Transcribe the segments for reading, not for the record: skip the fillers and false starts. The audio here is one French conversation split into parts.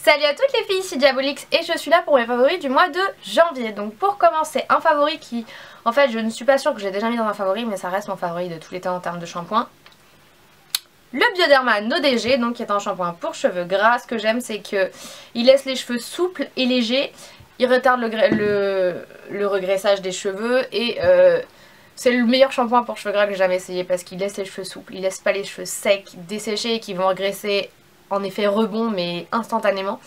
Salut à toutes les filles, c'est Diabolix et je suis là pour mes favoris du mois de janvier. Donc pour commencer, un favori qui, en fait je ne suis pas sûre que j'ai déjà mis dans un favori, mais ça reste mon favori de tous les temps en termes de shampoing. Le Bioderma No DG, donc qui est un shampoing pour cheveux gras. Ce que j'aime, c'est que il laisse les cheveux souples et légers, il retarde le regraissage des cheveux et c'est le meilleur shampoing pour cheveux gras que j'ai jamais essayé parce qu'il laisse les cheveux souples, il laisse pas les cheveux secs, desséchés et qui vont regresser en effet rebond mais instantanément.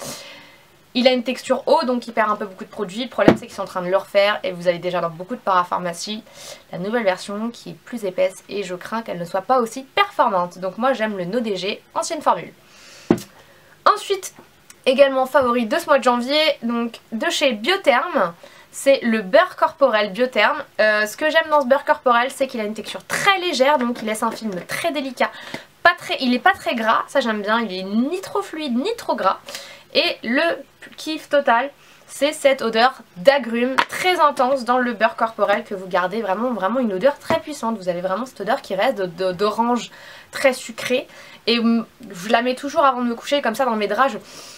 Il a une texture eau donc il perd un peu beaucoup de produits. Le problème c'est qu'ils sont en train de le refaire et vous avez déjà dans beaucoup de parapharmacies la nouvelle version qui est plus épaisse et je crains qu'elle ne soit pas aussi performante. Donc moi j'aime le No DG ancienne formule. Ensuite également favori de ce mois de janvier, donc de chez Biotherm, c'est le beurre corporel Biotherm. Ce que j'aime dans ce beurre corporel c'est qu'il a une texture très légère, donc il laisse un film très délicat. Il est pas très gras, ça j'aime bien, il est ni trop fluide ni trop gras. Et le kiff total, c'est cette odeur d'agrumes très intense dans le beurre corporel que vous gardez vraiment une odeur très puissante. Vous avez vraiment cette odeur qui reste d'orange très sucrée. Et je la mets toujours avant de me coucher comme ça dans mes draps.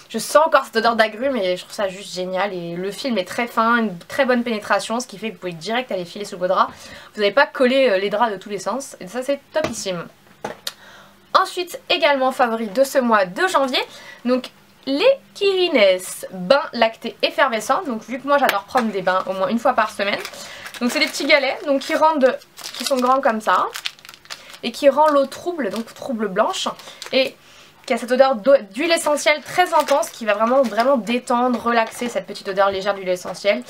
Je sens encore cette odeur d'agrumes et je trouve ça juste génial. Et le film est très fin, une très bonne pénétration, ce qui fait que vous pouvez direct aller filer sous vos draps. Vous n'avez pas collé les draps de tous les sens. Et ça c'est topissime. Ensuite également favori de ce mois de janvier, donc les Kirines bains lactés effervescents. Donc vu que moi j'adore prendre des bains au moins une fois par semaine, donc c'est des petits galets donc qui sont grands comme ça et qui rend l'eau trouble, donc trouble blanche, et qui a cette odeur d'huile essentielle très intense qui va vraiment détendre, relaxer, cette petite odeur légère d'huile essentielle.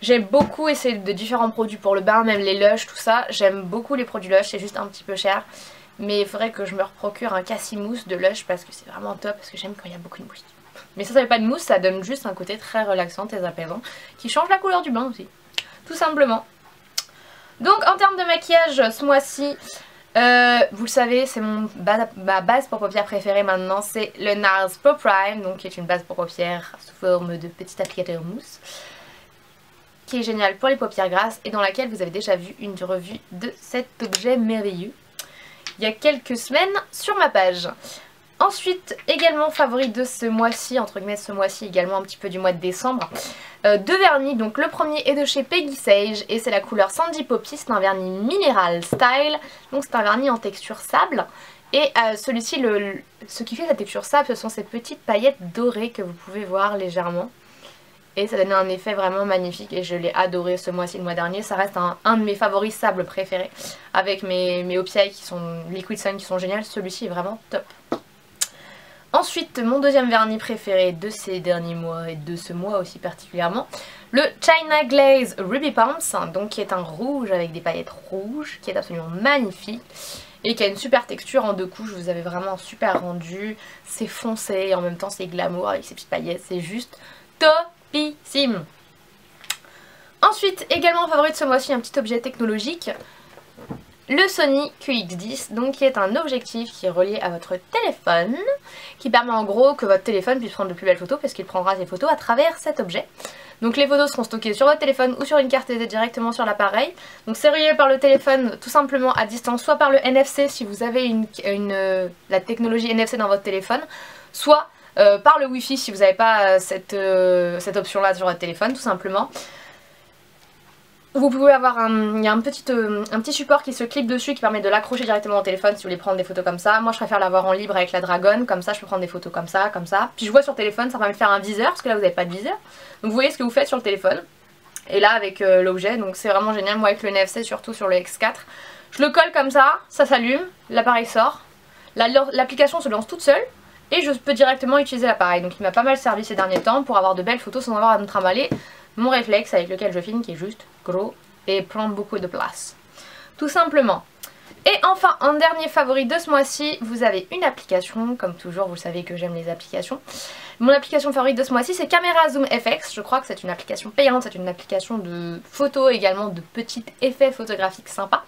J'ai beaucoup essayé de différents produits pour le bain, même les Lush, tout ça. J'aime beaucoup les produits Lush, c'est juste un petit peu cher. Mais il faudrait que je me procure un cassimousse de Lush parce que c'est vraiment top, parce que j'aime quand il y a beaucoup de mousse. Mais ça fait pas de mousse, ça donne juste un côté très relaxant et apaisant qui change la couleur du bain aussi, tout simplement. Donc en termes de maquillage ce mois-ci, vous le savez, c'est ma base pour paupières préférée maintenant, c'est le NARS Pro Prime, donc qui est une base pour paupières sous forme de petit applicateur mousse, qui est génial pour les paupières grasses et dans laquelle vous avez déjà vu une revue de cet objet merveilleux il y a quelques semaines sur ma page. Ensuite également favori de ce mois-ci, entre guillemets ce mois-ci, également un petit peu du mois de décembre, deux vernis. Donc le premier est de chez Peggy Sage et c'est la couleur Sandy Poppy, c'est un vernis minéral style, donc c'est un vernis en texture sable. Et celui-ci, ce qui fait la texture sable, ce sont ces petites paillettes dorées que vous pouvez voir légèrement. Et ça donne un effet vraiment magnifique et je l'ai adoré ce mois-ci, le mois dernier. Ça reste un de mes favoris sables préférés avec mes OPI qui sont Liquid Sun qui sont géniales. Celui-ci est vraiment top. Ensuite, mon deuxième vernis préféré de ces derniers mois et de ce mois aussi particulièrement, le China Glaze Ruby Pumps, donc qui est un rouge avec des paillettes rouges, qui est absolument magnifique et qui a une super texture en deux couches. Vous avez vraiment un super rendu, c'est foncé et en même temps c'est glamour avec ces petites paillettes, c'est juste topissime. Ensuite, également favori de ce mois-ci, un petit objet technologique, le Sony QX10, donc qui est un objectif qui est relié à votre téléphone, qui permet en gros que votre téléphone puisse prendre de plus belles photos parce qu'il prendra ses photos à travers cet objet. Donc les photos seront stockées sur votre téléphone ou sur une carte SD directement sur l'appareil. Donc c'est relié par le téléphone tout simplement à distance, soit par le NFC si vous avez la technologie NFC dans votre téléphone, soit par le Wi-Fi si vous n'avez pas cette option là sur votre téléphone tout simplement. Vous pouvez avoir il y a un petit support qui se clip dessus qui permet de l'accrocher directement au téléphone si vous voulez prendre des photos comme ça. Moi je préfère l'avoir en libre avec la Dragon, comme ça je peux prendre des photos comme ça. Puis je vois sur le téléphone, ça permet de faire un viseur parce que là vous n'avez pas de viseur. Donc vous voyez ce que vous faites sur le téléphone. Et là avec l'objet, donc c'est vraiment génial. Moi avec le NFC, surtout sur le X4, je le colle comme ça s'allume, l'appareil sort. L'application se lance toute seule. Et je peux directement utiliser l'appareil. Donc il m'a pas mal servi ces derniers temps pour avoir de belles photos sans avoir à me trimballer mon réflexe avec lequel je filme qui est juste gros et prend beaucoup de place. Tout simplement. Et enfin, en dernier favori de ce mois-ci, vous avez une application. Comme toujours, vous savez que j'aime les applications. Mon application favorite de ce mois-ci, c'est Camera Zoom FX. Je crois que c'est une application payante. C'est une application de photos également, de petits effets photographiques sympas.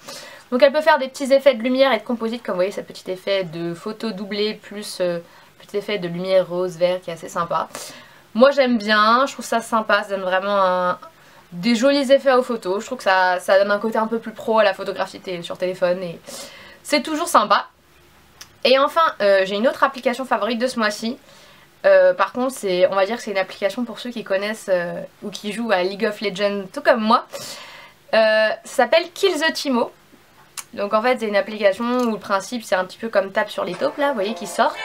Donc elle peut faire des petits effets de lumière et de composite, comme vous voyez, ce petit effet de photo doublée plus petit effet de lumière rose, vert qui est assez sympa. Moi j'aime bien, je trouve ça sympa, ça donne vraiment des jolis effets aux photos. Je trouve que ça donne un côté un peu plus pro à la photographie sur téléphone et c'est toujours sympa. Et enfin, j'ai une autre application favorite de ce mois-ci. Par contre on va dire que c'est une application pour ceux qui connaissent ou qui jouent à League of Legends tout comme moi. Ça s'appelle Kill the Teemo. Donc en fait c'est une application où le principe c'est un petit peu comme tape sur les taupes là, vous voyez qui sortent.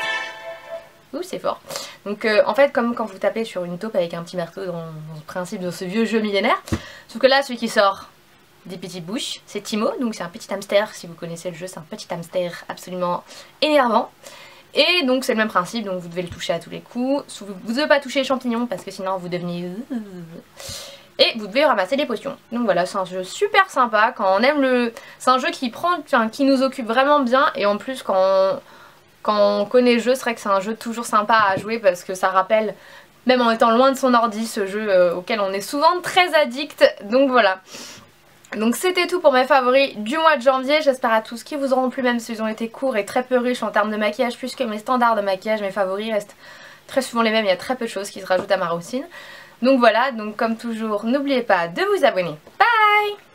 Ouh c'est fort. Donc en fait comme quand vous tapez sur une taupe avec un petit marteau dans le principe de ce vieux jeu millénaire. Sauf que là celui qui sort des petites bouches c'est Teemo, donc c'est un petit hamster, si vous connaissez le jeu c'est un petit hamster absolument énervant. Et donc c'est le même principe, donc vous devez le toucher à tous les coups. Vous ne devez pas toucher les champignons parce que sinon vous devenez... Et vous devez ramasser des potions. Donc voilà, c'est un jeu super sympa. Quand on aime le... C'est un jeu qui qui nous occupe vraiment bien. Et en plus quand on connaît le jeu, c'est vrai que c'est un jeu toujours sympa à jouer parce que ça rappelle, même en étant loin de son ordi, ce jeu auquel on est souvent très addict. Donc voilà. Donc c'était tout pour mes favoris du mois de janvier. J'espère à tous qu'ils vous auront plu, même s'ils ont été courts et très peu riches en termes de maquillage, puisque mes standards de maquillage, mes favoris restent très souvent les mêmes. Il y a très peu de choses qui se rajoutent à ma routine. Donc voilà, donc comme toujours, n'oubliez pas de vous abonner. Bye!